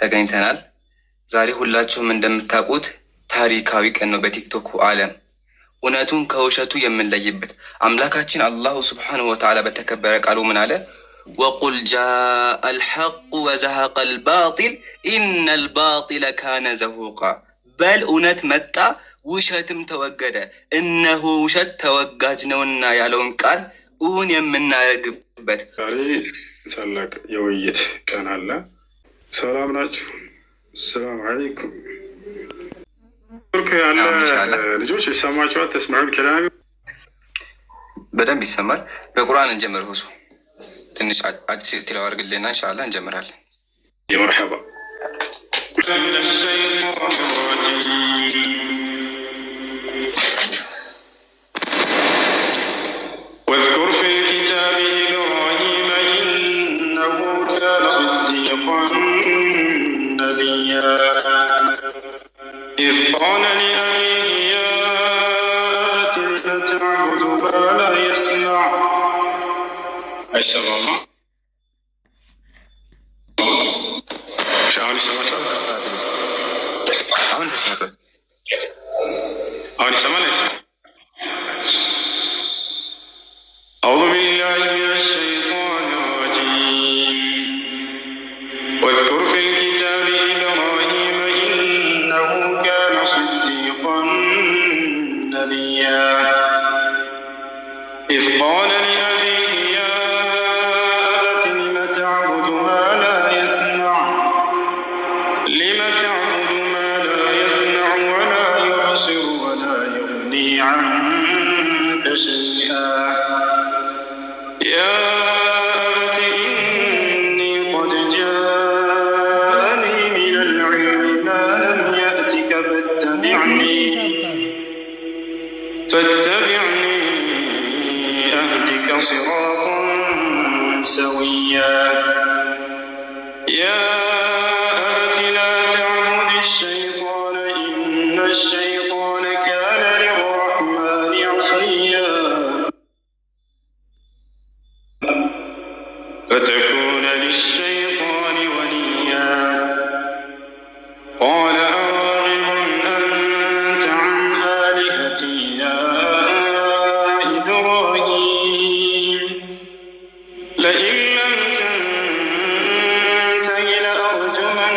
ተገኝተናል። ዛሬ ሁላችሁም እንደምታውቁት ታሪካዊ ቀን ነው በቲክቶክ ዓለም። እውነቱን ከውሸቱ የምንለይበት አምላካችን አላሁ ስብሓነሁ ወተዓላ በተከበረ ቃሉ ምን አለ? ወቁል ጃአል ሐቁ ወዘሀቀል ባጢል ኢነል ባጢለ ካነ ዘሁቃ። በል እውነት መጣ ውሸትም ተወገደ፣ እነሆ ውሸት ተወጋጅ ነውና ያለውን ቃል እውን የምናደርግበት ዛሬ ታላቅ የውይይት ቀን አለ። ሰላም ናችሁ? ሰላም አለይኩም። ቱርክ ያለ ልጆች ይሰማችኋል? ተስማዑን ከላሚ በደንብ ይሰማል። በቁርአን እንጀምር። ሁሱ ትንሽ አጭር ትላው አድርግልኝና ኢንሻአላህ እንጀምራለን። የመርሐባ واذكر في الكتاب إبراهيم إنه كان صديقا نبيا إذ قال لأبيه يا أبت لم تعبد ما لا يسمع أيسر الله شعالي سمعت أولي سمع ليس أعوذ بالله من الشيطان الرجيم واذكر في الكتاب إبراهيم إنه كان صديقا نبيا إذ قال لأبيه يا أبت لم تعبد ما لا يسمع ولا يبصر ولا يغني عنك شيئا يا أبت إني قد جاءني من العلم ما لم يأتك فاتبعني أهدك صراطا سويا يا أبت لا تعبد الشيطان إن الشيطان كان للرحمن عصيا فتكون للشيطان وليا قال أراغب أنت عن آلهتي يا إبراهيم لئن لم تنته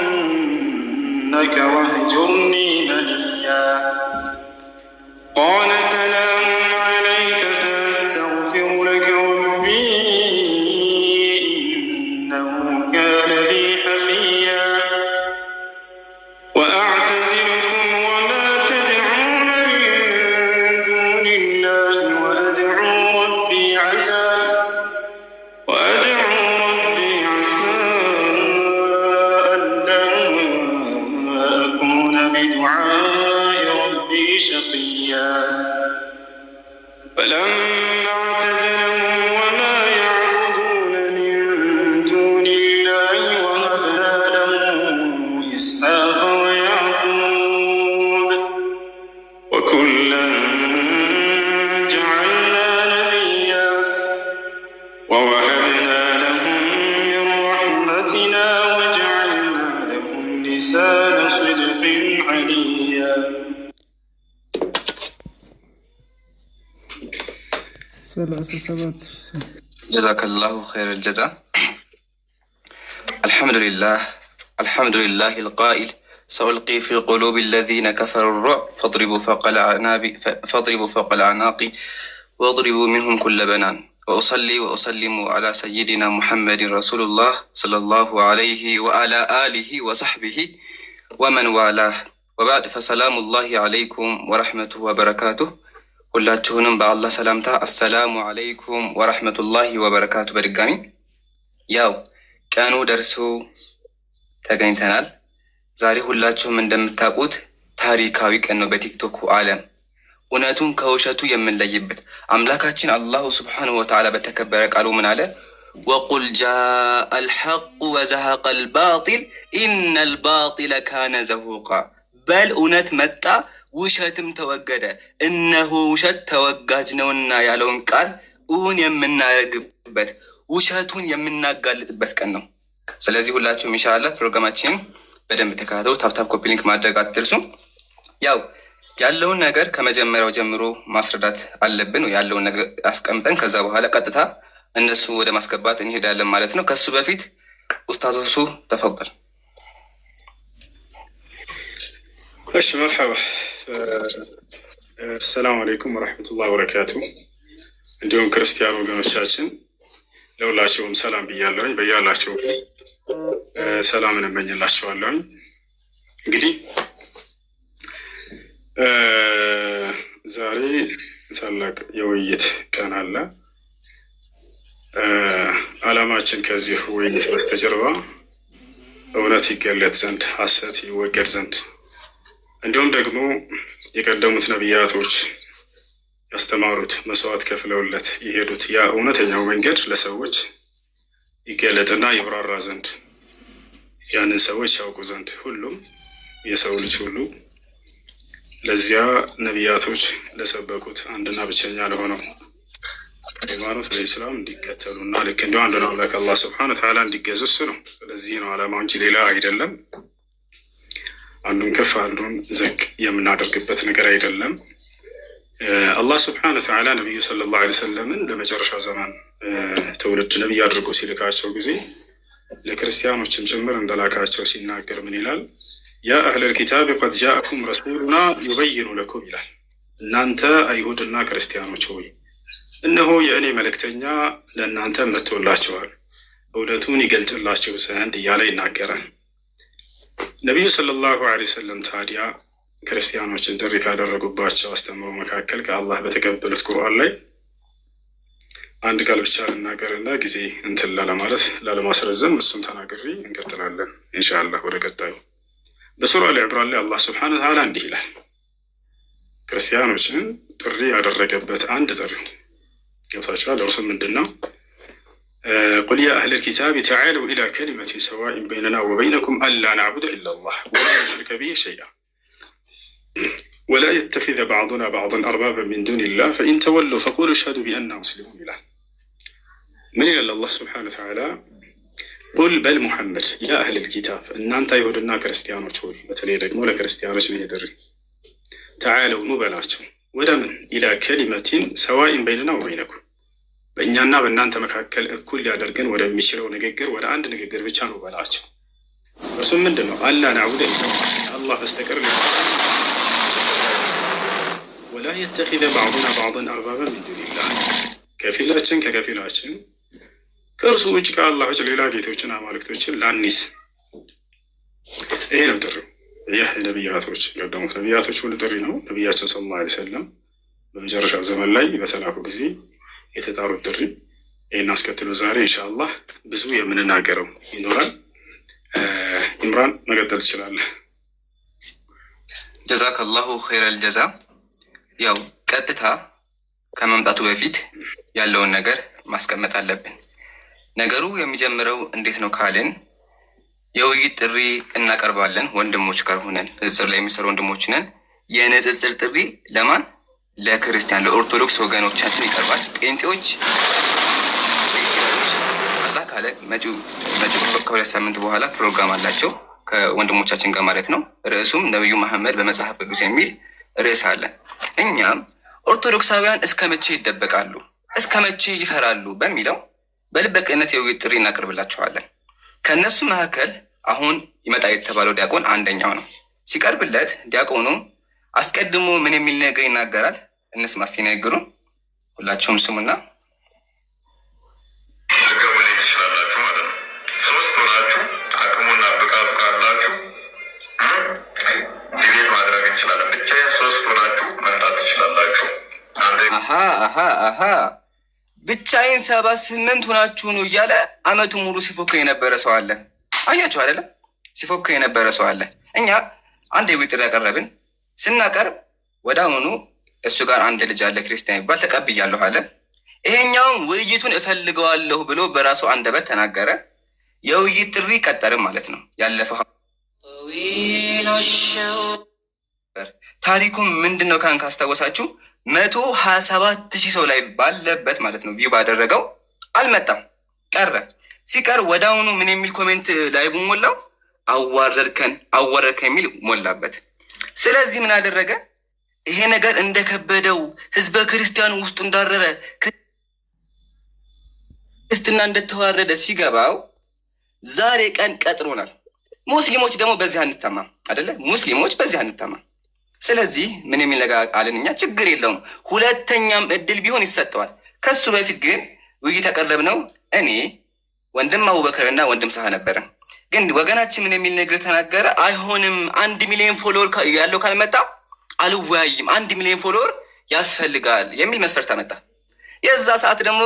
لأرجمنك واهجرني مليا قال سلام عليك سأستغفر لك ربي كان لي حفيا وأعتزلكم وما تدعون من دون الله وأدعو ربي عسى ألا أكون بدعاء ربي شقيا فلما اعتزلهم وما يعبدون من دون الله وهبنا له إسحاق ويعقوب وكلا جعلنا نبيا ووهبنا لهم من رحمتنا وجعلنا لهم لسان صدق عليا. جزاك الله خير الجزاء. الحمد لله القائل سألقي في قلوب الذين كفروا الرعب فاضربوا فوق الأعناق واضربوا منهم كل بنان وأصلي وأسلم على سيدنا محمد رسول الله صلى الله عليه وعلى آله وصحبه ومن والاه وبعد فسلام الله عليكم ورحمته وبركاته ሁላችሁንም በአላህ ሰላምታ አሰላሙ አለይኩም ወረሕመቱላሂ ወበረካቱ። በድጋሚ ያው ቀኑ ደርሶ ተገኝተናል። ዛሬ ሁላችሁም እንደምታውቁት ታሪካዊ ቀን ነው በቲክቶክ ዓለም። እውነቱን ከውሸቱ የምንለይበት አምላካችን አላሁ ስብሓነሁ ወተዓላ በተከበረ ቃሉ ምን አለ? ወቁል ጃአል ሐቁ ወዘሀቀል ባጢል ኢነል ባጢለ ካነ ዘሁቃ። በል እውነት መጣ ውሸትም ተወገደ፣ እነሆ ውሸት ተወጋጅ ነውና ያለውን ቃል እውን የምናደርግበት ውሸቱን የምናጋልጥበት ቀን ነው። ስለዚህ ሁላችሁም ኢንሻአላህ ፕሮግራማችንን በደንብ ተከታተሉ። ታፕታፕ ኮፒ ሊንክ ማድረግ አትርሱ። ያው ያለውን ነገር ከመጀመሪያው ጀምሮ ማስረዳት አለብን። ያለውን ነገር አስቀምጠን ከዛ በኋላ ቀጥታ እነሱ ወደ ማስገባት እንሄዳለን ማለት ነው። ከሱ በፊት ኡስታዝ ሁሱ ተፈضل። እሺ መርሐባ። ሰላም አለይኩም ወራህመቱላሂ ወበረካቱ። እንዲሁም ክርስቲያን ወገኖቻችን ለሁላችሁም ሰላም ብያለሁኝ። በያላችሁ ሰላምን እመኝላችኋለሁኝ። እንግዲህ ዛሬ ታላቅ የውይይት ቀን አለ። ዓላማችን ከዚህ ውይይት በስተጀርባ እውነት ይገለጥ ዘንድ፣ ሐሰት ይወገድ ዘንድ እንዲሁም ደግሞ የቀደሙት ነቢያቶች ያስተማሩት መስዋዕት ከፍለውለት የሄዱት ያ እውነተኛው መንገድ ለሰዎች ይገለጥና ይብራራ ዘንድ ያንን ሰዎች ያውቁ ዘንድ ሁሉም የሰው ልጅ ሁሉ ለዚያ ነቢያቶች ለሰበኩት አንድና ብቸኛ ለሆነው ሃይማኖት ለኢስላም እንዲከተሉ እና ልክ እንዲሁ አንዱን አምላክ አላህ ስብሐነ ወተዓላ እንዲገዙ እሱ ነው። ስለዚህ ነው ዓላማው እንጂ ሌላ አይደለም። አንዱን ከፍ አንዱን ዝቅ የምናደርግበት ነገር አይደለም። አላህ ስብሐነ ወተዓላ ነቢዩ ሰለላሁ ዐለይሂ ወሰለምን ለመጨረሻ ዘመን ትውልድ ነቢይ አድርጎ ሲልካቸው ጊዜ ለክርስቲያኖችም ጭምር እንደላካቸው ሲናገር ምን ይላል? ያ አህለል ኪታብ ቀድ ጃአኩም ረሱሉና ዩበይኑ ለኩም ይላል። እናንተ አይሁድና ክርስቲያኖች ሆይ እነሆ የእኔ መልእክተኛ ለእናንተ መጥቶላችኋል፣ እውነቱን ይገልጽላችሁ ዘንድ እያለ ይናገራል። ነቢዩ ሰለላሁ ዐለይሂ ወሰለም ታዲያ ክርስቲያኖችን ጥሪ ካደረጉባቸው አስተምሮ መካከል ከአላህ በተቀበሉት ቁርአን ላይ አንድ ቃል ብቻ ልናገርና ጊዜ እንትን ላለማለት ላለማስረዘም እሱን ተናግሬ እንቀጥላለን ኢንሻአላህ ወደ ቀጣዩ። በሱራ አሊ ዒምራን ላይ አላህ ስብሐነሁ ወተዓላ እንዲህ ይላል። ክርስቲያኖችን ጥሪ ያደረገበት አንድ ጥሪ ገብታችኋል። እርሱ ምንድን ነው? ቁል ያ አህለል ኪታብ ተዓለው ኢላ ከሊመቲን ሰዋኢን በይነና ወበይነኩም አላ ነዕቡደ ኢለላህ ወላ ኑሽሪከ ቢሂ ሸይአ ወላ የተኪዘ ባዕዱና ባዕዱን አርባበን ሚን ዱኒላህ ፈኢን ተወለው ፈቁሉ አሽሀዱ ቢአንና ሙስሊሙን ይላል። ምን ይላል አላህ ስብሐነሁ ወተዓላ? ቁል በል ሙሐመድ ያ አህለል ኪታብ እናንተ አይሁድና ክርስቲያኖች ሆይ፣ በተለይ ደግሞ ለክርስቲያኖች ነው የጥሪ። ተዓለው ኑ በላቸው፣ ወደ ምን? ኢላ ከሊመቲን ሰዋኢን በይነና ወበይነኩም በእኛና በእናንተ መካከል እኩል ሊያደርገን ወደሚችለው ንግግር፣ ወደ አንድ ንግግር ብቻ ነው በላቸው። እርሱም ምንድን ነው? አላ ነዕቡደ ኢለላህ አላህ በስተቀር ወላ የተኪዘ ባዕዱና ባዕዱን አርባበን ሚን ዱኒላህ ከፊላችን ከከፊላችን ከእርሱ ውጭ ከአላህ ውጭ ሌላ ጌቶችን አማልክቶችን ላኒስ። ይሄ ነው ጥሪው። ይህ ነቢያቶች ቀደሙት ነቢያቶች ሁሉ ጥሪ ነው። ነቢያችን ሰለላሁ ዐለይሂ ወሰለም በመጨረሻ ዘመን ላይ በተላኩ ጊዜ የተጣሩት ጥሪ ይህን አስከትሎ ዛሬ ኢንሻአላህ ብዙ የምንናገረው ይኖራል። ኢምራን መቀጠል ትችላለህ። ጀዛከላሁ ኸይረል ጀዛ። ያው ቀጥታ ከመምጣቱ በፊት ያለውን ነገር ማስቀመጥ አለብን። ነገሩ የሚጀምረው እንዴት ነው ካልን የውይይት ጥሪ እናቀርባለን። ወንድሞች ጋር ሆነን ንጽጽር ላይ የሚሰሩ ወንድሞች ነን። የንጽጽር ጥሪ ለማን? ለክርስቲያን ለኦርቶዶክስ ወገኖቻችን ይቀርባል። ጴንጤዎች አላህ ካለ መጪው ከሁለት ሳምንት በኋላ ፕሮግራም አላቸው ከወንድሞቻችን ጋር ማለት ነው። ርዕሱም ነብዩ መሐመድ በመጽሐፍ ቅዱስ የሚል ርዕስ አለ። እኛም ኦርቶዶክሳውያን እስከ መቼ ይደበቃሉ፣ እስከ መቼ ይፈራሉ በሚለው በልበ ቅንነት የውይይት ጥሪ እናቀርብላችኋለን። ከእነሱ መካከል አሁን ይመጣ የተባለው ዲያቆን አንደኛው ነው። ሲቀርብለት ዲያቆኑ አስቀድሞ ምን የሚል ነገር ይናገራል? እንስማ እስቲ ንግግሩን ሁላችሁም ስሙና ልገቡልኝ ትችላላችሁ ማለት ነው። ሶስት ሆናችሁ አቅሙና ብቃቱ ካላችሁ ዲቤት ማድረግ እንችላለን። ብቻዬን ሶስት ሆናችሁ መምጣት ትችላላችሁ። አሃ ብቻዬን 78 ሆናችሁ ነው እያለ አመቱ ሙሉ ሲፎክር የነበረ ሰው አለ። አያችሁ አይደለም? ሲፎክር የነበረ ሰው አለ። እኛ አንድ የውይይት ጥሪ ያቀረብን ስናቀርብ ወደ አሁኑ እሱ ጋር አንድ ልጅ አለ ክርስቲያን ይባል ተቀብያለሁ አለ። ይሄኛውን ውይይቱን እፈልገዋለሁ ብሎ በራሱ አንደበት ተናገረ። የውይይት ጥሪ ቀጠርም ማለት ነው። ያለፈው ታሪኩም ምንድን ነው ካን ካስታወሳችሁ 127,000 ሰው ላይ ባለበት ማለት ነው ቪው ባደረገው አልመጣም፣ ቀረ። ሲቀር ወዳውኑ ምን የሚል ኮሜንት ላይ ሞላው? አዋረድከን የሚል ሞላበት። ስለዚህ ምን አደረገ? ይሄ ነገር እንደከበደው ህዝበ ክርስቲያኑ ውስጡ እንዳረረ ክርስትና እንደተዋረደ ሲገባው ዛሬ ቀን ቀጥሮናል። ሙስሊሞች ደግሞ በዚህ አንታማም አይደለ? ሙስሊሞች በዚህ አንታማም። ስለዚህ ምን የሚል ነገር አለን እኛ? ችግር የለውም ሁለተኛም እድል ቢሆን ይሰጠዋል። ከሱ በፊት ግን ውይይት ያቀረብነው እኔ ወንድም አቡበከርና ወንድም ሳህ ነበረ። ግን ወገናችን ምን የሚል ነገር ተናገረ? አይሆንም 1 ሚሊዮን ፎሎወር ያለው ካልመጣ አልወያይም፣ 1 ሚሊዮን ፎሎወር ያስፈልጋል የሚል መስፈርት አመጣ። የዛ ሰዓት ደግሞ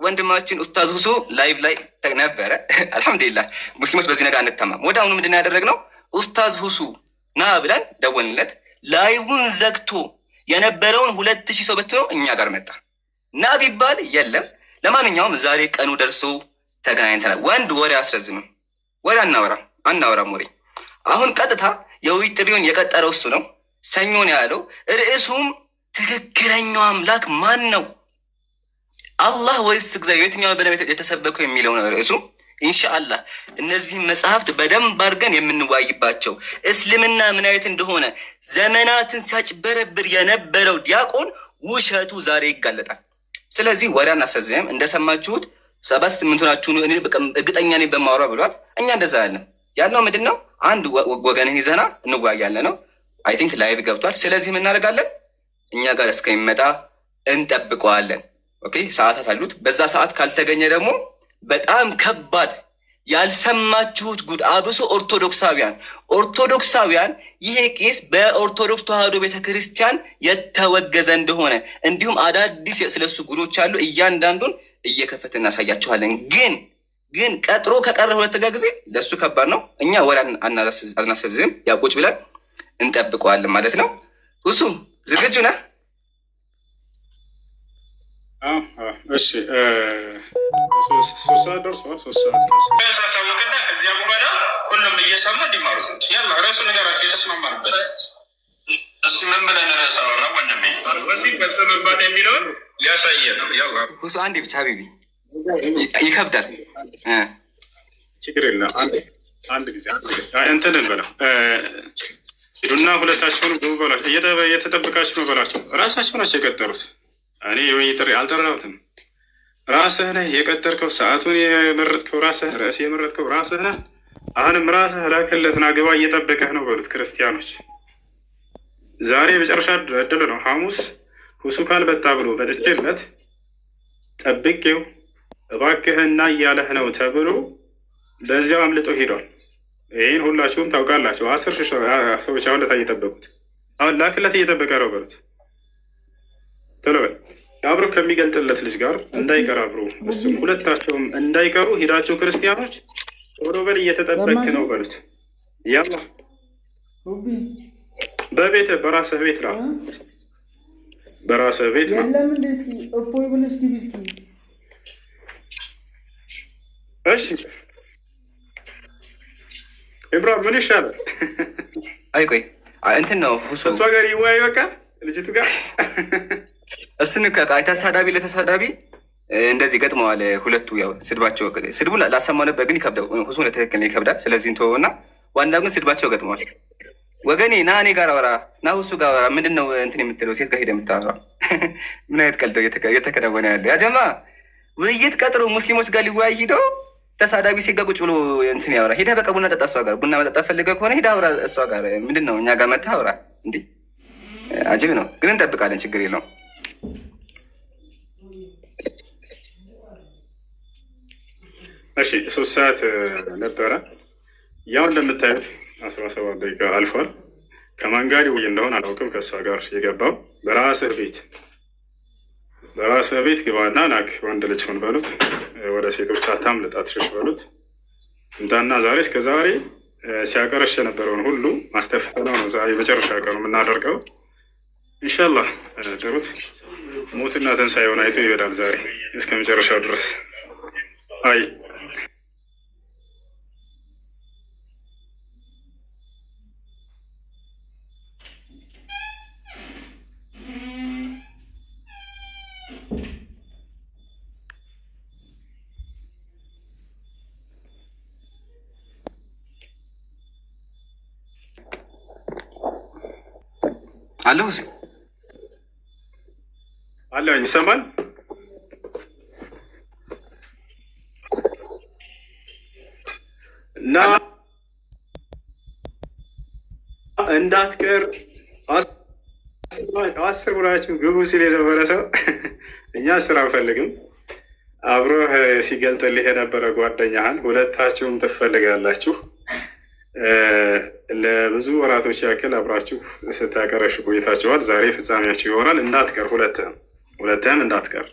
ወንድማችን ኡስታዝ ሁሱ ላይቭ ላይ ነበረ። አልሐምዱሊላህ ሙስሊሞች በዚህ ነገር አንታማም። ወደ አሁኑ ምንድን ነው ያደረግነው? ኡስታዝ ሁሱ ና ብለን ደወልንለት። ላይቡን ዘግቶ የነበረውን 2000 ሰው በትኖ እኛ ጋር መጣ። ና ቢባል የለም። ለማንኛውም ዛሬ ቀኑ ደርሶ ተገናኝተናል። ወንድ ወሬ አስረዝምም፣ ወሬ አናወራም ወሬ። አሁን ቀጥታ የውይይት ጥሪውን የቀጠረው እሱ ነው። ሰኞን ያለው ርዕሱም ትክክለኛው አምላክ ማን ነው? አላህ ወይስ እግዚአብሔር? የትኛው በደንብ የተሰበከው የሚለው ነው ርዕሱ። ኢንሻአላህ እነዚህ መጽሐፍት በደንብ አድርገን የምንዋይባቸው እስልምና ምን አይነት እንደሆነ ዘመናትን ሲያጭበረብር የነበረው ዲያቆን ውሸቱ ዛሬ ይጋለጣል። ስለዚህ ወሬ አናስረዝምም። እንደሰማችሁት 7-8 ናችሁ እኔ እርግጠኛ ነኝ በማወራ ብሏል። እኛ እንደዛ ያለው ምንድን ነው? አንድ ወገንን ይዘና እንዋያለን ነው። አይ ቲንክ ላይቭ ገብቷል። ስለዚህ ምን እናደርጋለን? እኛ ጋር እስከሚመጣ እንጠብቀዋለን። ኦኬ ሰዓታት አሉት። በዛ ሰዓት ካልተገኘ ደግሞ በጣም ከባድ ያልሰማችሁት ጉድ፣ አብሶ ኦርቶዶክሳውያን ይሄ ቄስ በኦርቶዶክስ ተዋህዶ ቤተክርስቲያን የተወገዘ እንደሆነ እንዲሁም አዳዲስ ስለሱ ጉዶች አሉ። እያንዳንዱን እየከፈት እናሳያችኋለን። ግን ቀጥሮ ከቀረ 2 ጊዜ ለሱ ከባድ ነው። እኛ ወላ አናስረዝም፣ ያቁጭ ብለን እንጠብቀዋለን ማለት ነው። ሁሱ ዝግጁ ነህ? እሺ 3 ሰዓት ደርሷል። 3 ሰዓት ሳሳወቅና ከዚያ በኋላ ሁሉም እየሰሙ እንዲማሩ ዘንድ ያላ ርዕሱ ነገራቸው የተስማማንበት እሱ ምን ብለን ርዕስ አወራ ወንድሜ? በዚህ ፈጽምባት የሚለውን ሊያሳየ ነው። ያው ሁሱ አንዴ ብቻ ሀቢቢ ይከብዳል። ችግር የለም። አንድ ጊዜ እንትን እንበለው ሂዱና ሁለታቸውን ግቡ በላቸው። እየተጠበቃችሁ ነው በላቸው። ራሳቸው ናቸው የቀጠሩት። እኔ ወይ ጥሪ አልጠራሁትም። ራስህ ነህ የቀጠርከው፣ ሰዓቱን የመረጥከው ራስህ፣ ርዕስ የመረጥከው ራስህ ነህ። አሁንም ራስህ ላክለትና ግባ፣ እየጠበቀህ ነው በሉት። ክርስቲያኖች ዛሬ የመጨረሻ እድል ነው። ሐሙስ ሁሱ ካልበጣ ብሎ በጥቼለት ጠብቄው እባክህና እያለህ ነው ተብሎ በዚያው አምልጦ ሄዷል። ይህን ሁላችሁም ታውቃላችሁ። 10 ሰዎች አሁን ለታ እየጠበቁት፣ አሁን ላክለት እየጠበቀ ነው በሉት። ቶሎ በል አብሮ ከሚገልጥለት ልጅ ጋር እንዳይቀር አብሮ እሱም ሁለታቸውም እንዳይቀሩ ሄዳቸው ክርስቲያኖች ቶሎ በል እየተጠበቅ ነው በሉት። ያላ በቤት በራስህ ቤት ነው፣ በራስህ ቤት ነው። እሺ ኢብራሂም ምን ይሻላል? አይ ቆይ እንትን ነው እሷ ጋር ይወያይ በቃ ልጅቱ ጋር እሱን ተሳዳቢ ለተሳዳቢ እንደዚህ ገጥመዋል ሁለቱ። ያው ስድቡን ላሰማው ነበር ግን ይከብዳል። ሁሱ ለትክክል ይከብዳል። ስለዚህ እንተወውና ዋናው ግን ስድባቸው ገጥመዋል። ወገኔ ና እኔ ጋር አወራ፣ ና ሁሱ ጋር አወራ። ምንድን ነው እንትን የምትለው? ሴት ጋር ሄደህ የምታወራ ምን አይነት ቀልድ እየተከናወነ ያለ? ያጀማ ውይይት ቀጥሮ ሙስሊሞች ጋር ሊወያይ ሂዶ ተሳዳቢ ሴት ጋር ቁጭ ብሎ እንትን ያወራ። ሄደህ በቃ ቡና ጠጣ እሷ ጋር። ቡና መጠጣት ፈልገህ ከሆነ ሄደህ አውራ እሷ ጋር። ምንድን ነው እኛ ጋር መተህ አውራ እንዴ? አጅብ ነው ግን እንጠብቃለን። ችግር የለውም። እሺ 3 ሰዓት ነበረ። ያው እንደምታዩት 17 ደቂቃ አልፏል። ከማን ጋር ይውይ እንደሆነ አላውቅም። ከእሷ ጋር የገባው በራስህ ቤት ግባና ላክ። ወንድ ልጅ ሆን በሉት። ወደ ሴቶች አታምልጥ፣ አትሸሽ በሉት። እንታና ዛሬ እስከ ዛሬ ሲያቀረሽ የነበረውን ሁሉ ማስተፈተነው ነው። ዛሬ መጨረሻ ቀኑ የምናደርገው ኢንሻላህ። ጥሩት ሞትና ትንሣኤውን አይቶ ይሄዳል ዛሬ እስከ መጨረሻው ድረስ። አይ አለሁ አለኝ። ይሰማል? እና እንዳትቀር 10 ሆናችሁ ግቡ ሲል የነበረ ሰው እኛ ስራ አንፈልግም። አብሮህ ሲገልጥልህ የነበረ ጓደኛህን ሁለታችሁም ትፈልጋላችሁ። ለብዙ ወራቶች ያክል አብራችሁ ስታቀረሽ ቆይታችኋል። ዛሬ ፍጻሜያችሁ ይሆናል። እንዳትቀር፣ ሁለትህም እንዳትቀር።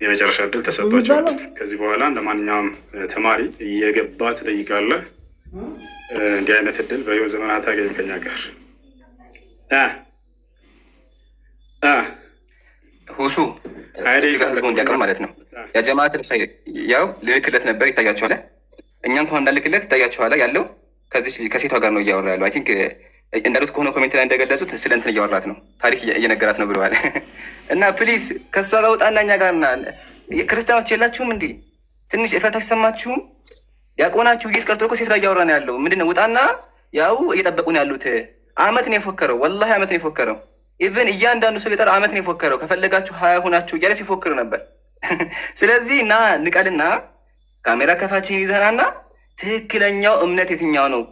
የመጨረሻ እድል ተሰጥቷቸዋል። ከዚህ በኋላ እንደ ማንኛውም ተማሪ እየገባ ትጠይቃለህ። እንዲህ አይነት እድል በህይወት ዘመን አታገኝም ከኛ ጋር። ሁሱ ህዝቡ እንዲያቀር ማለት ነው። የጀማዓት ያው ልልክለት ነበር ይታያችኋል። እኛ እንኳን እንዳልክለት ይታያችኋል። ያለው ከሴቷ ጋር ነው እያወራ ያለው። አይ ቲንክ እንዳሉት ከሆነ ኮሜንት ላይ እንደገለጹት ስለ እንትን እያወራት ነው፣ ታሪክ እየነገራት ነው ብለዋል። እና ፕሊዝ ከእሷ ጋር ውጣና እኛ ጋር ክርስቲያኖች የላችሁም እንዲህ ትንሽ እፍረት አይሰማችሁም? ያቆናችሁ ጌት ቀርቶ እኮ ሴት ጋር እያወራ ነው ያለው። ምንድን ነው ውጣና፣ ያው እየጠበቁ ነው ያሉት። አመት ነው የፎከረው፣ ወላሂ አመት ነው የፎከረው። ኢቨን እያንዳንዱ ሰው የጠራ አመት ነው የፎከረው። ከፈለጋችሁ 20 ሆናችሁ እያለ ሲፎክር ነበር። ስለዚህ እና ንቀልና ካሜራ ከፋችን ይዘናና ትክክለኛው እምነት የትኛው ነው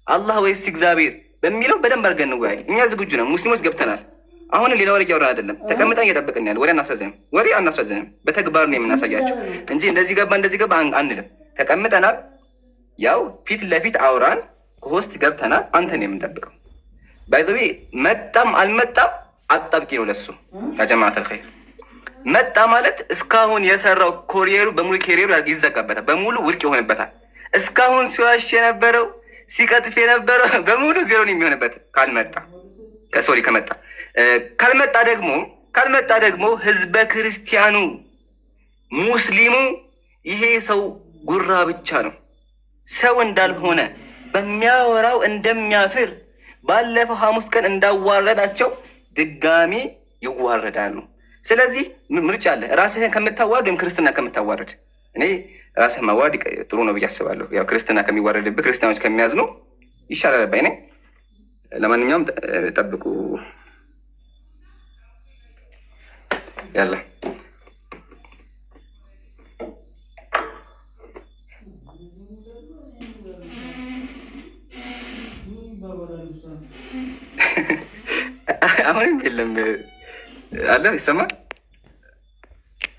አላህ ወይስ እግዚአብሔር በሚለው በደንብ አድርገን እንወያይ። እኛ ዝግጁ ነን፣ ሙስሊሞች ገብተናል። አሁን ሌላ ወሬ እያወራን አይደለም፣ ተቀምጠን እየጠበቅን ያለ ወሬ አናስረዝምም። በተግባር ነው የምናሳያቸው እንጂ እንደዚህ ገባ አንልም። ተቀምጠናል። ያው ፊት ለፊት አውራን ከሆስት ገብተናል። አንተን የምንጠብቀው ባይዘዌ መጣም አልመጣም አጣብቂ ነው ለሱ። ያጀማዓተል ኸይር መጣ ማለት እስካሁን የሰራው ኮሪየሩ በሙሉ ኬሪየሩ ይዘጋበታል፣ በሙሉ ውድቅ ይሆንበታል። እስካሁን ሲዋሽ የነበረው ሲቀጥፍ የነበረው በሙሉ ዜሮን የሚሆንበት ካልመጣ ደግሞ ህዝበ ክርስቲያኑ ሙስሊሙ ይሄ ሰው ጉራ ብቻ ነው፣ ሰው እንዳልሆነ በሚያወራው እንደሚያፍር ባለፈው ሐሙስ ቀን እንዳዋረዳቸው ድጋሚ ይዋረዳሉ። ስለዚህ ምርጫ አለ፣ ራስህን ከምታዋርድ ወይም ክርስትና ከምታዋርድ። እኔ ራስህ ማዋረድ ጥሩ ነው ብዬ አስባለሁ። ያው ክርስትና ከሚዋረድብህ ክርስቲያኖች ከሚያዝኑ ይሻላል ባይ ነኝ። ለማንኛውም ጠብቁ። ያለ አሁንም የለም አለ ይሰማል።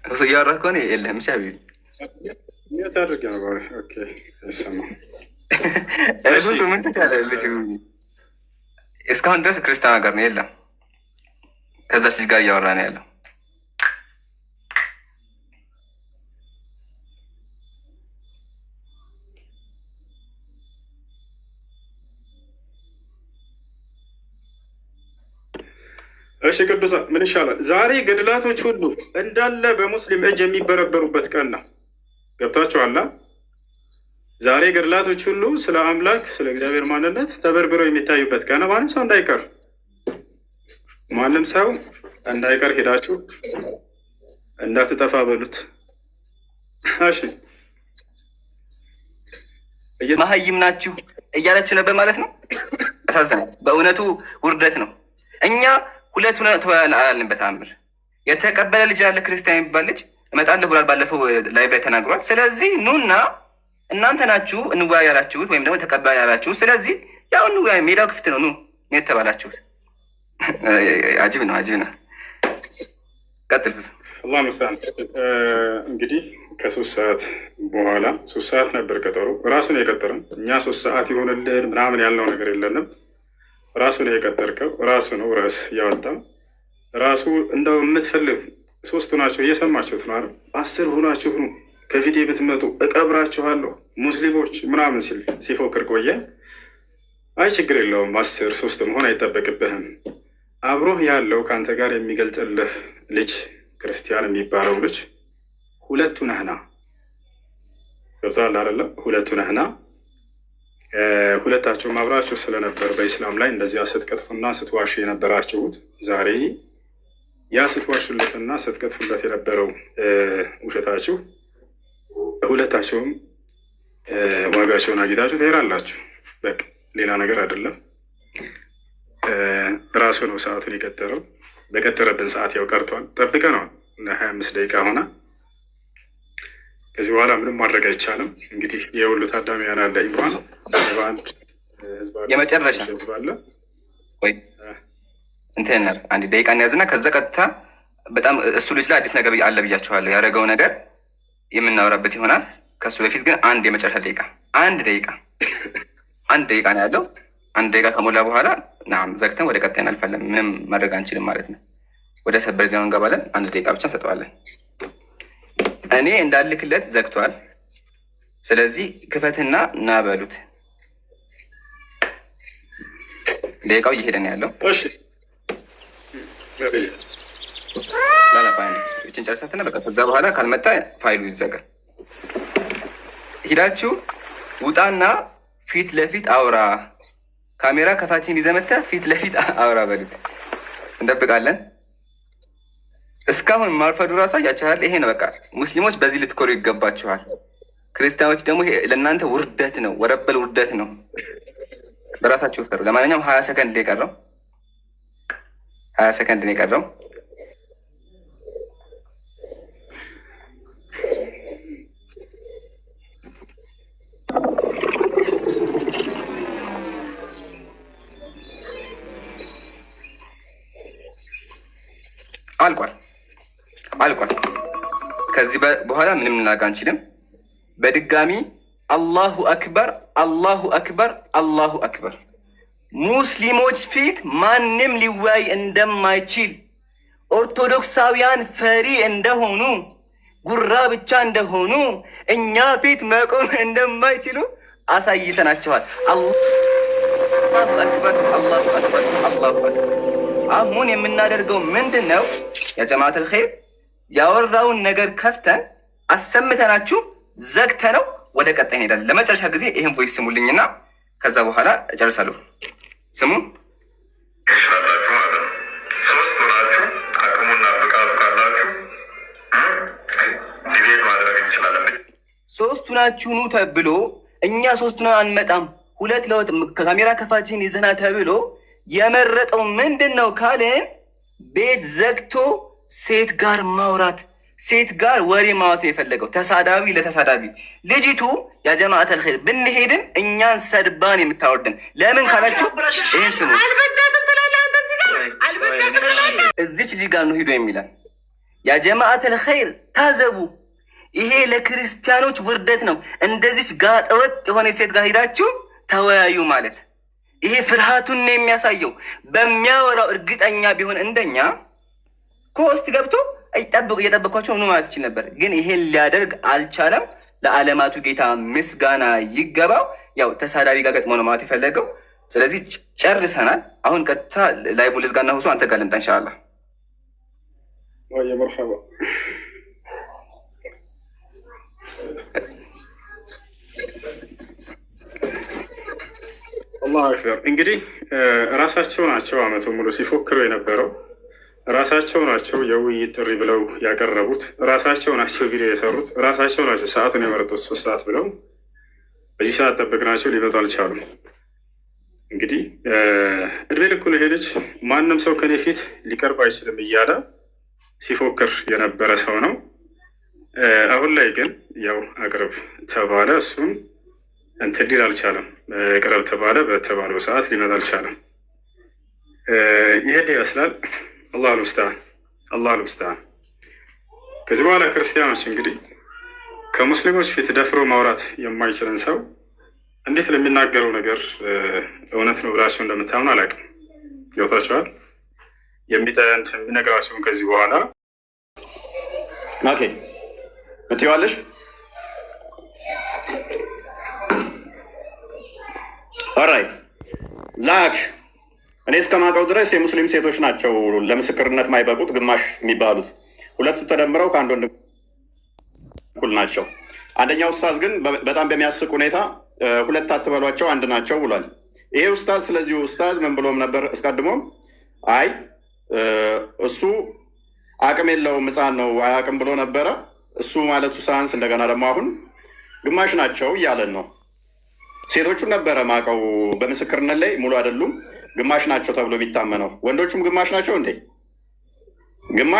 እሱ እያወራህ ከሆነ የለም ሻቢ እሱ ምን ትቻለህ? ልጁ እስካሁን ድረስ ክርስቲያን ሀገር ነው የለም። ከዛች ልጅ ጋር እያወራ ነው ያለው። እሺ ቅዱሳን ምን ይሻላል? ዛሬ ገድላቶች ሁሉ እንዳለ በሙስሊም እጅ የሚበረበሩበት ቀን ነው። ገብታችኋል? ዛሬ ገድላቶች ሁሉ ስለ አምላክ ስለ እግዚአብሔር ማንነት ተበርብረው የሚታዩበት ቀን ነው። ማንም ሰው እንዳይቀር ሄዳችሁ እንዳትጠፋ በሉት። እሺ መሀይም ናችሁ እያላችሁ ነበር ማለት ነው። አሳዘነ። በእውነቱ ውርደት ነው። እኛ ሁለት አላልንበት አምር የተቀበለ ልጅ ያለ ክርስቲያን የሚባል ልጅ እመጣለሁ ብሏል። ባለፈው ላይብራሪ ተናግሯል። ስለዚህ ኑና እናንተ ናችሁ እንወያይ ያላችሁት ወይም ደግሞ ተቀበል ያላችሁት። ስለዚህ ያው እንወያይ፣ ሜዳው ክፍት ነው። ኑ የተባላችሁት አጂብ ነው። ቀጥል። አላህ መስላን እንግዲህ ከ3 ሰዓት በኋላ 3 ሰዓት ነበር ቀጠሮ። ራሱ ነው የቀጠረን። እኛ 3 ሰዓት ይሆንልን ምናምን ያልነው ነገር የለንም። ራሱ ነው የቀጠርከው። ራሱ ነው ራስ ያወጣው። ራሱ እንደው የምትፈልግ 3 ሆናችሁ እየሰማችሁት ነው አይደል? 10 ሆናችሁ ነው ከፊቴ ብትመጡ እቀብራችኋለሁ ሙስሊሞች ምናምን ሲል ሲፎክር ቆየ። አይ ችግር የለውም 10 3 መሆን አይጠበቅብህም። አብሮህ ያለው ከአንተ ጋር የሚገልጽልህ ልጅ ክርስቲያን የሚባለው ልጅ 2 ነህና ገብቶሃል አይደለ? 2 ነህና ሁለታችሁም አብራችሁ ስለነበር በኢስላም ላይ እንደዚያ ስትቀጥፉና ስትዋሹ የነበራችሁት ዛሬ ያ ስትዋሹለትና ስትቀጥፉለት የነበረው ውሸታችሁ ሁለታችሁም ዋጋቸውን አግኝታችሁ ትሄዳላችሁ። በቃ ሌላ ነገር አይደለም። ራሱ ነው ሰዓቱን የቀጠረው። በቀጠረብን ሰዓት ያው ቀርቷል። ጠብቀነዋል ለ25 ደቂቃ ሆነ። ከዚህ በኋላ ምንም ማድረግ አይቻልም። እንግዲህ የሁሉ ታዳሚያን አለ ኢምራን በአንድ ህዝብ አለ የመጨረሻ ህዝብ አለ ወይ እንትን አንድ ደቂቃ እንያዝና ከዛ ቀጥታ በጣም እሱ ልጅ ላይ አዲስ ነገር አለ ብያችኋለሁ። ያደረገው ነገር የምናወራበት ይሆናል። ከሱ በፊት ግን አንድ የመጨረሻ ደቂቃ አንድ ደቂቃ ነው ያለው። አንድ ደቂቃ ከሞላ በኋላ ዘግተን ወደ ቀጣይ እናልፋለን። ምንም ማድረግ አንችልም ማለት ነው። ወደ ሰበር ዜናው እንገባለን። አንድ ደቂቃ ብቻ እንሰጠዋለን። እኔ እንዳልክለት ዘግቷል። ስለዚህ ክፈትና ና በሉት። ደቂቃው እየሄደ ነው ያለው። ይችን ጨርሳትና በቃ ከዛ በኋላ ካልመጣ ፋይሉ ይዘጋል። ሂዳችሁ ውጣና ፊት ለፊት አውራ፣ ካሜራ ከፋችን ይዘመተ ፊት ለፊት አውራ በሉት። እንጠብቃለን። እስካሁን ማርፈዱ ራሱ አያችኋል። ይሄ ነው በቃ። ሙስሊሞች በዚህ ልትኮሩ ይገባችኋል። ክርስቲያኖች ደግሞ ለእናንተ ውርደት ነው፣ ወረበል ውርደት ነው። በራሳችሁ ፈሩ። ለማንኛውም 20 ሰከንድ ነው የቀረው። 20 ሰከንድ ነው የቀረው። አልቋል። ከዚህ በኋላ ምንም ልናደርግ አንችልም። በድጋሚ አላሁ አክበር፣ አላሁ አክበር፣ አላሁ አክበር። ሙስሊሞች ፊት ማንም ሊወያይ እንደማይችል፣ ኦርቶዶክሳውያን ፈሪ እንደሆኑ፣ ጉራ ብቻ እንደሆኑ፣ እኛ ፊት መቆም እንደማይችሉ አሳይተናቸዋል። አላሁ አክበር፣ አላሁ አክበር፣ አላሁ አክበር። አሁን የምናደርገው ምንድን ነው? የጀማዓተል ኸይር ያወራውን ነገር ከፍተን አሰምተናችሁ ዘግተነው ወደ ቀጣይ እንሄዳለን። ለመጨረሻ ጊዜ ይህን ቮይስ ስሙልኝና ከዛ በኋላ እጨርሳለሁ። ስሙ ይሻላችሁ ማለት ነው። 3 ሆናችሁ አቅሙና ብቃቱ ካላችሁ ዲቤት ማድረግ እንችላለን። 3 ናችሁ ኑ ተብሎ እኛ 3 ነው አንመጣም። 2 ለወጥ ካሜራ ከፋችን ይዘና ተብሎ የመረጠው ምንድን ነው ካልን ቤት ዘግቶ ሴት ጋር ማውራት፣ ሴት ጋር ወሬ ማውራት ነው የፈለገው። ተሳዳቢ ለተሳዳቢ ልጅቱ የጀማዓተል ኸይር ብንሄድም እኛን ሰድባን የምታወርደን ለምን ካላችሁ ይህን ስሙ። እዚች ልጅ ጋር ነው ሂዶ የሚላል የጀማዓተል ኸይር ታዘቡ። ይሄ ለክርስቲያኖች ውርደት ነው። እንደዚች ጋጠወጥ የሆነ ሴት ጋር ሂዳችሁ ተወያዩ ማለት ይሄ ፍርሃቱን ነው የሚያሳየው። በሚያወራው እርግጠኛ ቢሆን እንደኛ ከውስጥ ገብቶ እየጠበኳቸው ነው ማለት ይችል ነበር። ግን ይሄን ሊያደርግ አልቻለም። ለዓለማቱ ጌታ ምስጋና ይገባው። ያው ተሳዳቢ ጋር ገጥሞ ነው ማለት የፈለገው። ስለዚህ ጨርሰናል። አሁን ቀጥታ ላይቡ ልዝጋና ሁሱ አንተ ጋር ልምጣ ኢንሻአላህ። ወይ መርሐባ አላሁ አክበር። እንግዲህ ራሳቸው ናቸው አመቱ ሙሉ ሲፎክሩ የነበረው። ራሳቸው ናቸው የውይይት ጥሪ ብለው ያቀረቡት። ራሳቸው ናቸው ቪዲዮ የሰሩት። ራሳቸው ናቸው ሰዓቱን የመረጡት 3 ሰዓት ብለው። በዚህ ሰዓት ጠበቅናቸው፣ ሊመጡ አልቻሉም። እንግዲህ እድሜ ልኩን ሄደች። ማንም ሰው ከኔ ፊት ሊቀርብ አይችልም እያለ ሲፎክር የነበረ ሰው ነው። አሁን ላይ ግን ያው አቅርብ ተባለ፣ እሱም እንትን ሊል አልቻለም። ቅረብ ተባለ፣ በተባለው ሰዓት ሊመጣ አልቻለም። ይሄን ይመስላል። አላሁ ልሙስተዓን፣ አላሁ ልሙስተዓን። ከዚህ በኋላ ክርስቲያኖች እንግዲህ ከሙስሊሞች ፊት ደፍሮ ማውራት የማይችልን ሰው እንዴት ለሚናገረው ነገር እውነት ነው ብላቸው እንደምታምኑ አላውቅም። ገብታችኋል? የሚነግራቸውን ከዚህ በኋላ ኦኬ ምትይዋለሽ። ኦራይት ላክ እኔ እስከማውቀው ድረስ የሙስሊም ሴቶች ናቸው ለምስክርነት ማይበቁት ግማሽ የሚባሉት። 2 ተደምረው ከአንድ ወንድ እኩል ናቸው። አንደኛው ኡስታዝ ግን በጣም በሚያስቅ ሁኔታ 2 አትበሏቸው 1 ናቸው ብሏል። ይሄ ኡስታዝ ስለዚህ ኡስታዝ ምን ብሎም ነበር አስቀድሞም? አይ እሱ አቅም የለውም ሕፃን ነው አያውቅም ብሎ ነበረ። እሱ ማለቱ ሳያንስ እንደገና ደግሞ አሁን ግማሽ ናቸው እያለን ነው። ሴቶቹን ነበረ ማቀው በምስክርነት ላይ ሙሉ አይደሉም፣ ግማሽ ናቸው ተብሎ ቢታመነው። ወንዶቹም ግማሽ ናቸው እንዴ? ግማሽ